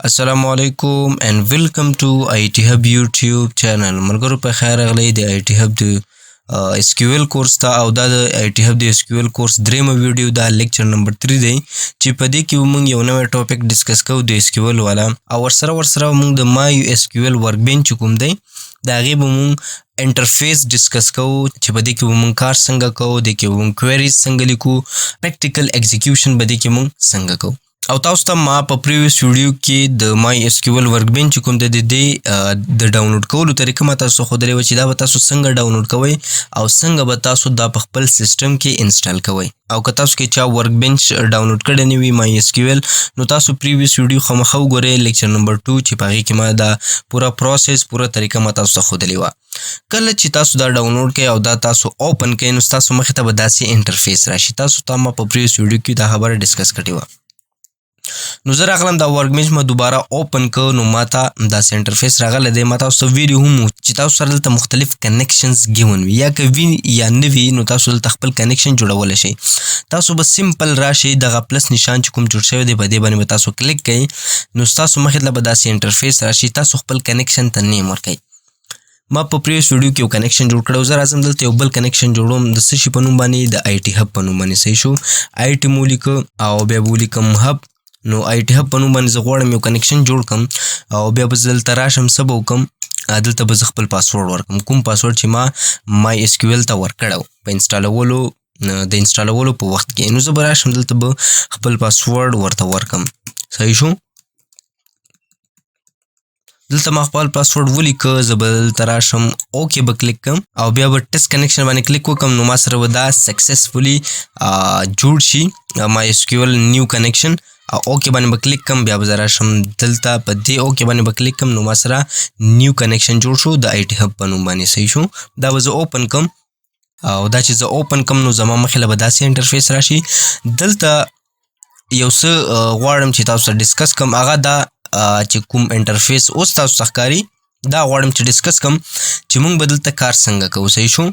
अस्सलाmu alaikum and welcome to IT Hub YouTube channel. ملګرو په خیر راغلی د IT Hub د SQL کورس ته او دا د IT Hub د SQL کورس دریمه ویډیو دا لیکچر نمبر 3 دی چې په دې کې موږ یو نوی ټاپک ډیسکس کوو د SQL والا او ورسره موږ د MySQL ورکبنچ کوم دی دا غي به موږ انټرفیس ډیسکس کوو چې په دې کې موږ کار څنګه کوو د کې موږ کویریز څنګه لیکو پریکټیکل ایگزیکیوشن به دې کې موږ څنګه کوو او تاسو ته ما په پریویس ویډیو کې د MySQL ورکبنچ کوم د ډاونلوډ کولو طریقه ما تاسو خو درې و چې دا به تاسو څنګه ډاونلوډ کوئ او څنګه به تاسو دا په خپل سیستم کې انسټال کوئ او که تاسو کې چا ورکبنچ ډاونلوډ کړی نه وي MySQL نو تاسو پریویس ویډیو خامخا وګورئ لیکچر نمبر 2 چې په هغې کې ما دا پوره پروسس پوره طریقه ما تاسو ته ښودلې وه کله چې تاسو دا ډاونلوډ کړئ او دا تاسو اوپن کړئ نو ستاسو مخې ته به داسې انټرفیس راشي تاسو ته ما په پریویس ویډیو کې دا خبره ډسکس کړې وه نو زه راغلم دا ورکبنچ ما دوباره اوپن کړ نو ما ته داسې انټرفیس راغلی دی ما تاسو ته ویلي هم چې تاسو سره دلته مختلف کنیکشنز ګیون وي یا که وي یا نه وي نو تاسو دلته خپل کنیکشن جوړولی شئ تاسو به سمپل راشئ دغه پلس نشان چې کوم جوړ شوی دی په دې باندې به تاسو کلیک کوئ نو ستاسو مخې ته به داسې انټرفیس راشي تاسو خپل کنیکشن ته نیم ورکئ ما په پریویس ویډیو کې یو کنیکشن جوړ کړی زه راځم دلته یو بل کنیکشن جوړوم د څه شي په نوم باندې د IT Hub په نوم باندې صحیح شو IT مو ولیکه او بیا به ولیکم هب نو IT Hub په نوم باندې زه غواړم یو کنیکشن جوړ کړم او بیا به زه دلته راشم څه به وکړم دلته به زه خپل پاسورډ ورکړم کوم پاسورډ چې ما MySQL ته ورکړی په انسټالولو د انسټالولو په وخت کې نو زه به راشم دلته به خپل پاسورډ ورته ورکړم صحیح شو دلته ما خپل پاسورډ ولیکه زه به دلته راشم اوکې به کلیک کړم او بیا به ټیسټ کنیکشن باندې کلیک وکړم نو ما سره به دا سکسسفولي جوړ شي MySQL نیو کنیکشن او اوکې باندې به کلیک کړم بیا به زه راشم دلته په دې اوکې باندې به کلیک کړم نو ما سره نیو کنیکشن جوړ شو د IT Hub په نوم باندې صحیح شو دا به زه اوپن کړم او دا چې زه اوپن کړم نو زما مخې له به داسې انټرفیس راشي دلته یو څه غواړم چې تاسو سره ډسکس کړم هغه دا چې کوم انټرفیس اوس تاسو ته ښکاري دا غواړم چې ډسکس کړم چې موږ به دلته کار څنګه کوو صحیح شو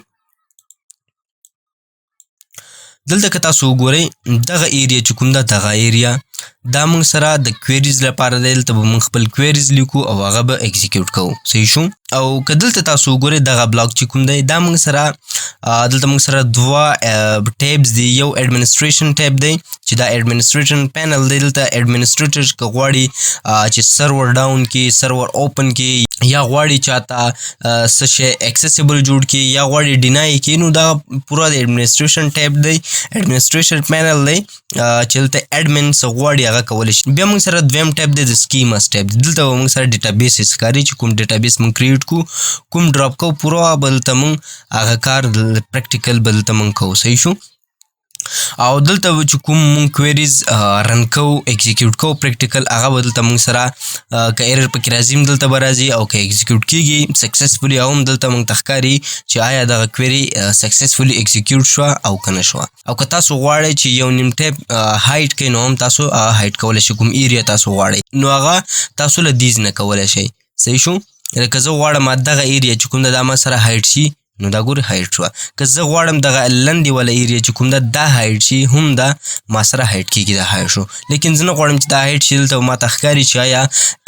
دلته که تاسو وګورئ دغه ایریا چې کوم ده دغه ایریا دا موږ سره د کویریز لپاره دی دلته به موږ خپل کویریز لیکو او هغه به ایگزیکیوټ کوو صحیح شو او که دلته تاسو وګورئ دغه بلاک چې کوم دی دا موږ سره دلته موږ سره دوه ټیبز دي یو ایډمنسټریشن ټیب دی چې دا ایډمنسټریشن پینل دی دلته ایډمنسټریټر که غواړي چې سرور ډاون کړي سرور اوپن کړي یا غواړي چاته څه شی ایکسیسیبل جوړ کړي یا غواړي ډینای کړي نو دا پوره د ایډمنسټریشن ټیب دی ایډمنسټریشن پینل دی چې دلته ایډمن څه غواړي هغه کولی شي بیا موږ سره دویم ټیب دی د سکیماس ټیب دی دلته به موږ سره ډیټابیس ښکاري چې کوم ډیټابیس موږ کریټ کوو کوم ډراپ کوو پوره به دلته موږ هغه کار پریکټیکل به دلته موږ کوو صحیح شو او دلته چې کوم مونږ کویریز رن کوو ایگزیکیوټ کوو پریکټیکل هغه به دلته مونږ سره که ایرر پکې راځي هم دلته به راځي او که ایگزیکیوټ کېږي سکسسفولي او هم دلته مونږ ته ښکاري چې آیا دغه کویري سکسسفولي ایگزیکیوټ شوه او که نه شوه او که تاسو غواړئ چې یو نیم ټیپ هایټ کړئ نو هم تاسو هایټ کولی شئ کوم ایریا تاسو غواړئ نو هغه تاسو له دیز نه کولی شئ صحیح شو لکه زه غواړم دغه ایریا چې کوم ده دا ما سره هایټ شي نو دا ګوري هایټ شوه که زه غواړم دغه لندې والا ایریا چې کوم ده دا هایټ شي هم دا ما سره هایټ کېږي دا هایټ شو لیکن زه نه غواړم چې دا هایټ شي دلته ما ته ښکاري چې آیا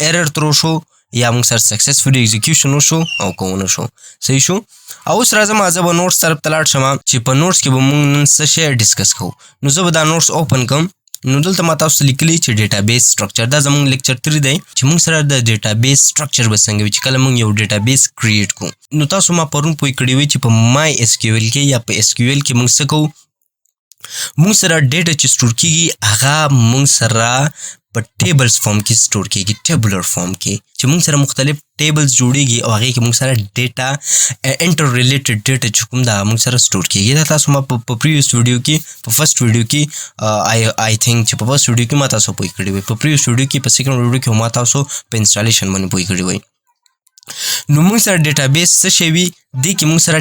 ایرر ترو شو یا موږ سره سکسسفولي ایگزیکیوشن وشو او که ونه شو صحیح شو او اوس راځم زه به نوټس طرف ته لاړ شم چې په نوټس کې به موږ نن څه شی ډسکس کوو نو زه به دا نوټس اوپن کړم نو دلته ما تاسو لیکلي چې ډیټابیس سټرکچر دا زموږ لیکچر 3 دی چې موږ سره د ډیټابیس سټرکچر به څنګه وي چې کله موږ یو ډیټابیس کریټ کوو نو تاسو ما پرون پوه کړي وي چې په MySQL کې یا په SQL کې موږ څه کوو موږ سره ډیټا چې سټور کېږي هغه موږ سره په ټیبلز فارم کې سټور کېږي ټیبولر فارم کې چې موږ سره مختلف ټیبلز جوړېږي او هغې کې موږ سره ډیټا انټر ریلیټډ ډیټا چې کوم ده موږ سره سټور کېږي دا تاسو ما په پریویس ویډیو کې په فرست ویډیو کې آی تھنک چې په فرست ویډیو کې ما تاسو پوه کړي وي په پریویس ویډیو کې په سیکنډ ویډیو کې ما تاسو په انسټالیشن باندې پوه کړي وي نو موږ سره ډیټابیس څه شی وي دې کې موږ سره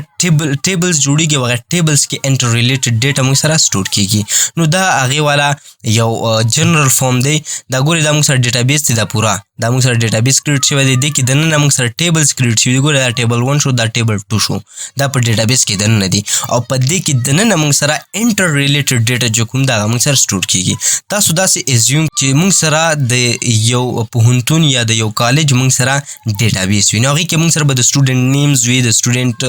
ټیبلز جوړیږي او هغه ټیبلز کې انټر ریلیټډ ډیټا موږ سره سٹور کیږي نو دا هغې والا یو جنرال فارم دی دا ګورې دا موږ سره ډیټابیس دی دا پوره دا موږ سره ډیټابیس کریټ شوی دی دې کې دننه موږ سره ټیبلز کریټ شوي دي ګورې دا ټیبل 1 شو دا ټیبل 2 شو دا په ډیټابیس کې دننه دي او په دې کې دننه موږ سره انټر ریلیټډ ډیټا چې کوم دا موږ سره سٹور کیږي تاسو داسې ایزیوم چې موږ سره د یو پوهنتون یا د یو کالج موږ سره ډیټابیس وي نو هغې کې موږ سره به د سټوډنټ نیمز وي د سټوډنټ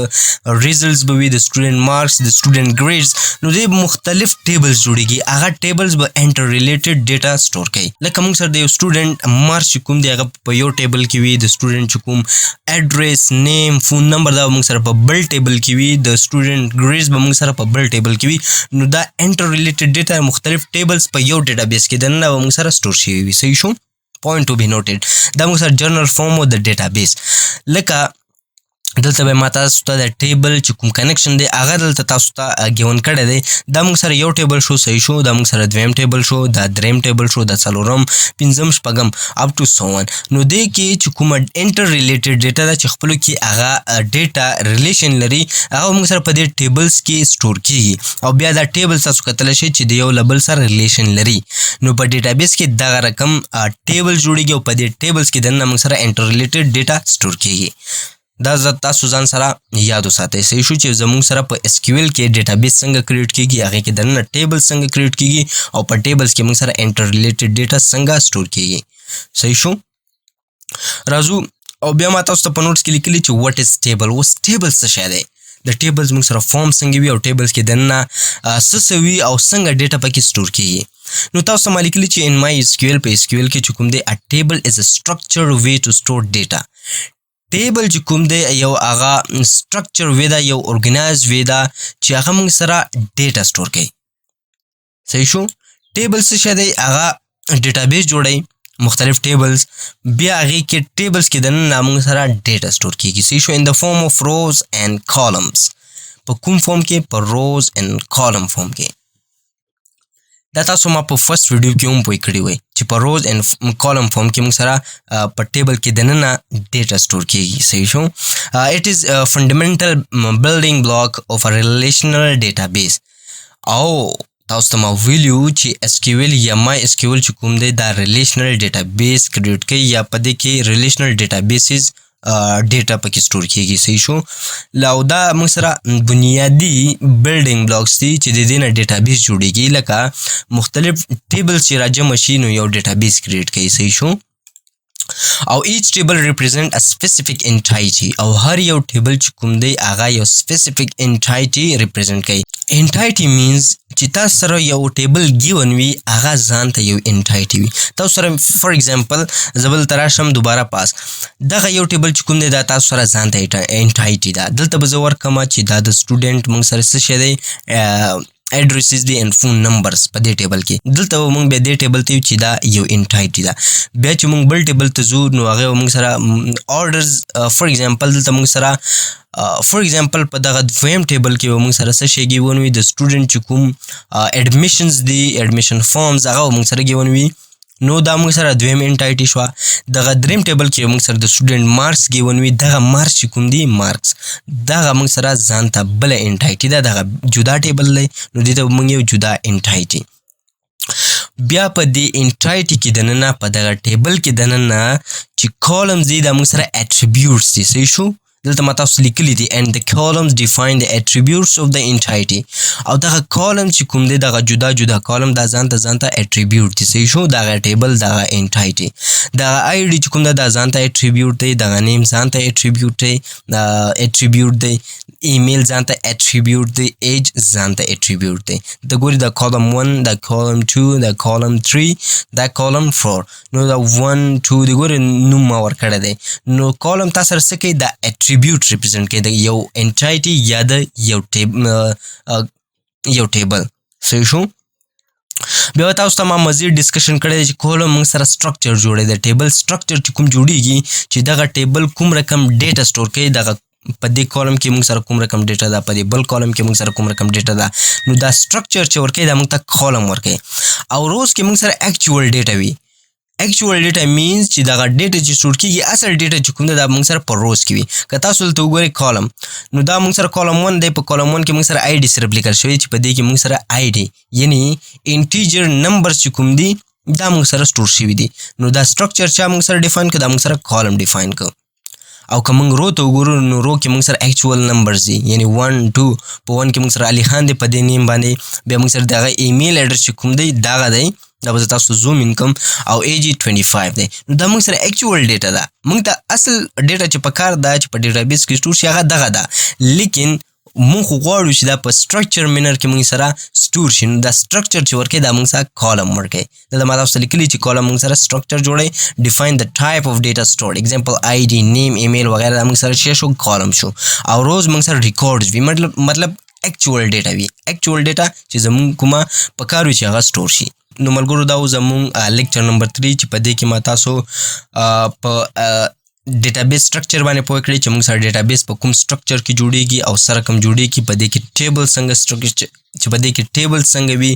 ریزلټس به وي د سټوډنټ مارکس د سټوډنټ ګریډز نو دې مختلف ټیبلز جوړیږي هغه ټیبلز به انټر ریلیټډ ډیټا سٹور کوي لکه موږ سره د یو سټوډنټ مارکس چې کوم دی هغه په یو ټیبل کې وي د سټوډنټ چې کوم اډریس نیم فون نمبر دا موږ سره په بل ټیبل کې وي د سټوډنټ ګریډز به موږ سره په بل ټیبل کې وي نو دا انټر ریلیټډ ډیټا مختلف ټیبلز په یو ډیټابیس کې دننه به موږ سره سٹور شوي وي صحیح شو point to be noted دا موږ سره جنرال فارم او د ډیټابیس لکه دلته به ما تاسو ته د ټیبل چې کوم کنیکشن دی هغه دلته تاسو ته ګیون کړی دی دا موږ سره یو ټیبل شو صحیح شو دا موږ سره دویم ټیبل شو دا دریم ټیبل شو دا څلورم پنځم شپږم اپ ټو سو ون نو دې کې چې کومه انټر ریلیټډ ډیټا ده چې خپلو کې هغه ډیټا ریلیشن لري هغه موږ سره په دې ټیبلز کې سٹور کیږي او بیا دا ټیبل تاسو کتلی شئ چې د یو له بل سره ریلیشن لري نو په ډیټابیس کې دغه رقم ټیبل جوړیږي او په دې ټیبلز کې دننه موږ سره انټر ریلیټډ ډیټا سٹور کیږي دا تاسو ځان سره یاد وساتئ صحیح شو چې زموږ سره په اس کیو ایل کې ډیټابیس څنګه کریټ کیږي هغې کې دننه ټیبل څنګه کریټ کیږي او په ټیبلز کې موږ سره انټر ریلیټډ ډیټا څنګه سٹور کیږي صحیح شو راځو او بیا ما تاسو ته په نوټس کې لیکلي چې واټ از ټیبل اوس ټیبل څه شی دی د ټیبلز موږ سره فارم څنګه وي او ټیبلز کې دننه څه وي او څنګه ډیټا پکې سٹور کیږي نو تاسو ته ما لیکلي چې ان مای اس کیو ایل په اس کیو ایل کې چې کوم دی ا ټیبل از ا سټرکچرډ وے ټو سٹور ډیټا ټیبل چې کوم دی یو هغه سټرکچر وی ده یو ارګنایز وی ده چې هغه موږ سره ډیټا سٹور کوي صحیح شو ټیبل څه شی دی هغه ډیټابیس جوړوي مختلف ټیبلز بیا هغې کې ټیبلز کې دننه موږ سره ډیټا سٹور کیږي صحیح شو ان د فارم آف روز اینڈ کالمز په کوم فارم کې په روز اینڈ کالم فارم کې دا تاسو ما په فرست ویډیو کې هم پوه کړي وئ چې په روز اینڈ کالم فارم کې موږ سره په ټیبل کې دننه ډیټا سٹور کیږي صحیح شو اټ از فنډامنټل بلډینګ بلاک اف ا ریلیشنل ډیټابیس او تاسو ته ما ویلیو چې اس کیو ایل یا مای اس کیو ایل چې کوم دی دا ریلیشنل ډیټابیس کریټ کوي یا په دې کې ریلیشنل ډیټابیسز ډیټا پکې سٹور کیږي صحیح شو او دا موږ سره بنیادي بلډینګ بلاکس دي چې د دې نه ډیټابیس جوړیږي لکه مختلف ټیبلز چې راجمع شي نو یو ډیټابیس کریټ کوي صحیح شو او ایچ ټیبل ریپرزینټ ا سپیسیفیک انټایټي او هر یو ټیبل چې کوم دی هغه یو سپیسیفیک انټایټي ریپرزینټ کوي انټایټي مینز چې تاسو سره یو ټیبل ګیون وي هغه ځان ته یو انټایټي وي تاسو سره فار ایگزامپل زه بل ته راشم دوباره پاس دغه یو ټیبل چې کوم دی دا تاسو سره ځان ته انټایټي ده دلته به زه ورکړم چې دا د سټوډنټ موږ سره څه شی دی اډریسز دي ان فون نمبرز په دې ټیبل کې دلته موږ بیا دې ټیبل ته چې دا یو انټایټي ده بیا چې موږ بل ټیبل ته ځو نو هغه موږ سره آرډرز فار ایگزامپل دلته موږ سره فار ایگزامپل په دغه دویم ټیبل کې موږ سره څه شی ګیون وي د سټوډنټ چې کوم اډمیشنز دي اډمیشن فارمز هغه موږ سره ګیون وي نو دا موږ سره دویم انټایټي شوه دغه دریم ټیبل کې موږ سره د سټوډنټ مارکس ګیون وي دغه مارکس چې کوم دي مارکس دغه موږ سره ځان ته بله انټایټي ده دغه جدا ټیبل دی نو دې ته موږ یو جدا انټایټي بیا په دې انټایټي کې دننه په دغه ټیبل کې دننه چې کالمز دي دا موږ سره اټریبیوټس دي صحیح شو دلته ما تاسو لیکلي دي and the columns define the attributes of the entity او دغه کالم چې کوم دی دغه جدا جدا کالم دا ځان ته اټریبیوټ دي صحیح شو دغه ټیبل دغه انټایټي دغه آی ډي چې کوم دا ځان ته اټریبیوټ دی دغه نیم ځان ته اټریبیوټ دی ایمیل ځان ته اټریبیوټ دی ایج ځان ته اټریبیوټ دی د ګوري د کالم 1 د کالم 2 د کالم 3 د کالم 4 نو د 1 2 د ګوري نوم ما ورکړی دی نو کالم تاسو سره څه کوي د اټریبیوټ ریپرزینټ کوي د یو انټایټي یا د یو ټیبل صحیح شو بیا تاسو ته ما مزید ډسکشن کړی چې کالم موږ سره سټرکچر جوړوي د ټیبل سټرکچر چې کوم جوړیږي چې دغه ټیبل کوم رقم ډیټا سٹور کوي دغه په دې کالم کې موږ سره کوم رقم ډیټا ده په دې بل کالم کې موږ سره کوم رقم ډیټا ده نو دا سټرکچر چې ورکوي دا موږ ته کالم ورکوي او روز کې موږ سره اکچوال ډیټا وي actual data means چې دا ډیټا چې سټور کیږي اصل ډیټا چې کوم دا موږ سره په روز کې وي. که تاسو ته وګورئ کالم، نو دا موږ سره کالم 1 دی. په کالم 1 کې موږ سره ID سره لیکل شوی چې په دې کې موږ سره ID یعنی انټیجر نمبر چې کوم دی دا موږ سره سټور شوی دی. نو دا سټرکچر چې موږ سره ډیفاین کړ دا موږ سره کالم ډیفاین کړ. او که موږ رو ته وګورو نو رو کې موږ سره ایکچوال نمبرز دي یعنی 1 2. په 1 کې موږ سره علي خان دی په دې نیم باندې. بیا موږ سره دغه ایمیل اډرس چې کوم دی دغه دی، دا به تاسو زوم ان کوم، او AG 25 دی. نو دا موږ سره ایکچوال ډیټا ده. موږ ته اصل ډیټا چې په کار ده چې په ډیټابیس کې سټور شي هغه دغه ده، لیکن موږ غواړو چې دا په سټرکچر مینر کې موږ سره سټور شي. نو دا سټرکچر چې ورکې دا موږ سره کالم ورکې. دا ما تاسو لیکلي چې کالم موږ سره سټرکچر جوړي. ډیفاین د ټایپ اف ډیټا سټورډ، ایگزامپل ID نیم ایمیل وغیرہ دا موږ سره شو کالم شو. او روز موږ سره ریکارډز وي، مطلب ایکچوال ډیټا وي. ایکچوال ډیټا چې زموږ کومه په کار وي چې هغه سټور شي. نو ملګرو دا زموږ لیکچر نمبر 3 چې په دې کې ما تاسو په ډیټابیس سټرکچر باندې پوه کړی چې موږ سره ډیټابیس په کوم سټرکچر کې جوړیږي او سره کوم جوړیږي. په دې کې ټیبل څنګه سټرکچر چې په دې کې ټیبل څنګه وي،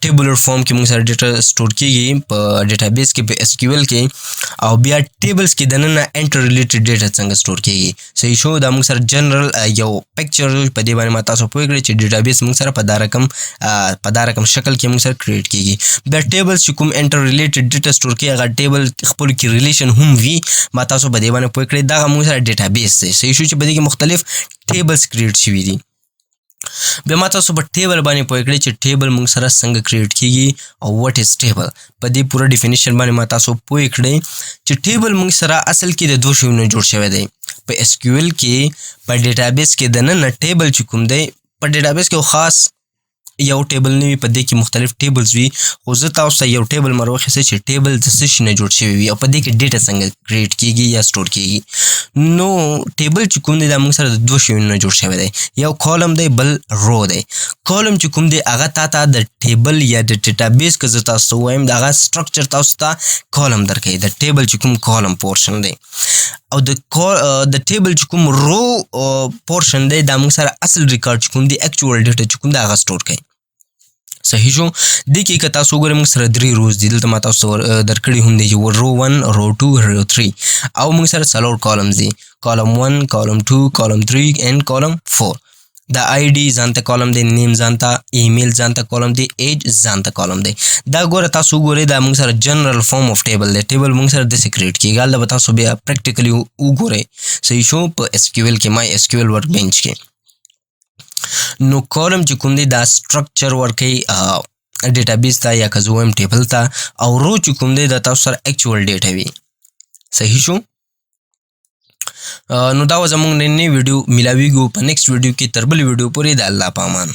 ټیبلر فارم کې موږ سره ډیټا سټور کیږي په ډیټابیس کې په SQL کې، او بیا ټیبلز کې دننه انټر ریلیټډ ډیټا څنګه سټور کیږي. صحیح شو. دا موږ سره جنرال یو پکچر په دې باندې ما تاسو پوه کړی چې ډیټابیس موږ سره په دا رقم شکل کې موږ سره کریټ کیږي. بیا ټیبلز چې کوم انټر ریلیټډ ډیټا سټور کوي هغه ټیبل خپل کې ریلیشن هم وي. ما تاسو په دې باندې پوه کړی دا موږ سره ډیټابیس دی. صحیح شو چې په دې کې مختلف ټیبلز کریټ شوي دي. بیا ما تاسو په ټیبل باندې پوه کړی چې ټیبل موږ سره څنګه کریټ کیږي او واټ از ټیبل. په دې پوره ډیفینیشن باندې ما تاسو پوه کړی چې ټیبل موږ سره اصل کې د دوه شیونو جوړ شوی دی. په SQL کې په ډیټابیس کې دننه ټیبل چې کوم دی په ډیټابیس کې خاص یو ټیبل نه وي، په دې کې مختلف ټیبلز وي. خو زه تاسو ته یو ټیبل مروخیسه چې ټیبل د څه شي نه جوړ شوی وي او په دې کې ډیټا څنګه کریټ کیږي یا سټور کیږي. نو ټیبل چې کوم دی دا موږ سره د دوه شیونو نه جوړ شوی دی، یو کالم دی بل رو دی. کالم چې کوم دی هغه تا د ټیبل یا د ډیټابیس که زه تاسو وایم د هغه سټرکچر تاسو ته کالم درکوي. د ټیبل چې کوم کالم پورشن دی او د ټیبل چې کوم رو پورشن دی دا موږ سره اصل ریکارډ چې کوم دی ایکچوال ډیټا چې کوم دی هغه سټور کوي. صحیح شو. دې کې که تاسو وګورئ موږ سره 3 روز دي. دلته ما تاسو درکړي هم دی چې رو 1 رو 2 رو 3 او موږ سره څلور کالمز دي، کالم 1 کالم 2 کالم 3 and کالم 4. د ID ځانته کالم دی، نیم ځانته، ایمیل ځانته کالم دی، ایج ځانته کالم دی. دا ګوره تاسو وګورئ دا موږ سره جنرال فارم اف ټیبل دی. ټیبل موږ سره داسې کریټ کیږي. هلته به تاسو بیا پریکټیکلی وګورئ. صحیح شو. په SQL کې مای SQL ورک بینچ کې نو کالم چې کوم دی دا سټرکچر ورکوي ډیټابیس ته یا که زه وایم ټیبل ته، او رو چې کوم دی دا تاسو سره ایکچوال ډیټا وي. صحیح شو. نو دا زموږ نن ویډیو. ملاویږو په نیکسټ ویډیو کې. تر بل ویډیو پورې د الله په امان.